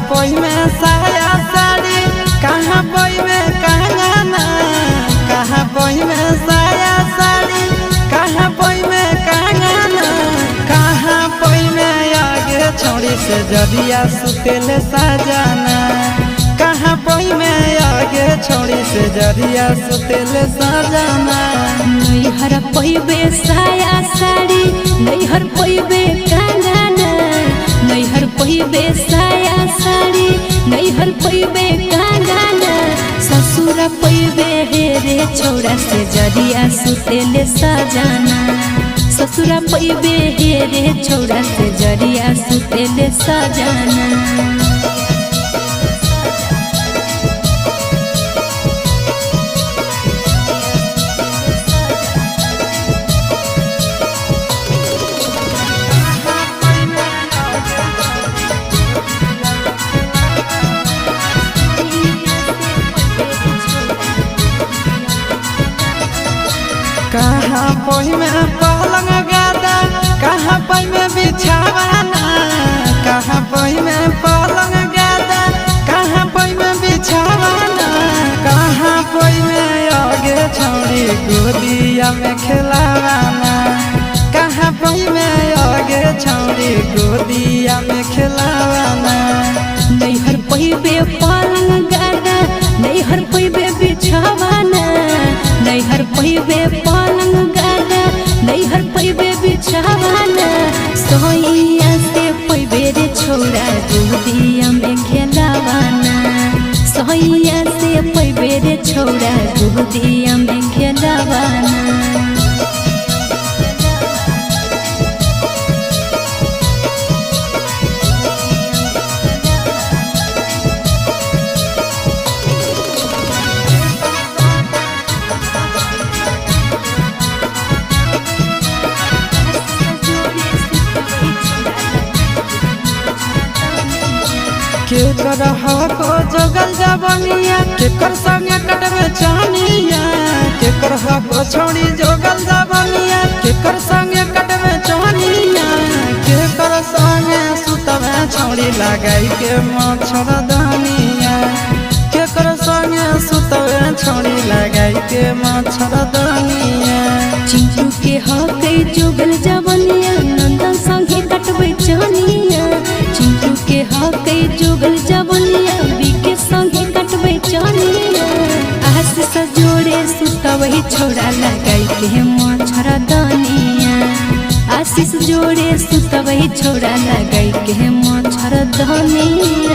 पोई में साया साड़ी कहाँ पोई में कंगना, कहाँ पोई में साया साड़ी कहाँ पोई में कंगना, कहाँ पोई में आगे छोड़ी से जरिया सुतेले सजाना, कहाँ पोई में आगे छोड़ी से जरिया सुतेले सजाना। नैहर पोईबे साया साड़ी नैहर पोईबे कंगना, नैहर पोईबे साया साड़ी नैहर पोईबे कंगना, ससुर पोईबे हेरे छोड़ा से जरिया सुतेले सजाना, ससुर पोईबे हेरे छोड़ा से जरिया सुतेले सजाना। कहाँ पोई में पलंग गादा कहाँ पोई में बिछावाना, कहाँ पोई में पलंग गादा कहाँ पोई में बिछावाना, कहाँ पोई में आगे छोड़ी गोदिया में खिलावाना, कहाँ पोई में आगे छोड़ी गोदिया में खिलावाना। नैहर पोईबे पलंग गादा नैहर पोईबे बिछावाना, नैहर पोईबे पलंग गादा नैहर पोईबे बिछावाना, सोइया से पोईबे रे छोड़ा गोदिया में खेलावाना, सोइया से पोईबे रे छोड़ा गोदिया में खेलावाना। के कर को जगल जबनिया के कर संगे कटवे चानिया, के कर को छोड़ी जोगल जबनिया के कर संगे कटवे चानिया, के कर संगे सुतवे छोड़ी लगाई के मच्छर दानिया, के कर संगे सुतवे छोड़ी लगाई के मच्छर दानिया। चिंटू के हके जोगल जबनिया नंदन संगे कटवे चानिया, चिंटू के हके जोगल जबनिया बीके संगे कटवे चानिया, आशीष जोड़े सुतवही छोड़ा लगाई के मच्छर दानिया, आशीष जोड़े सुतवही छोड़ा लगाई के मच्छर दानिया।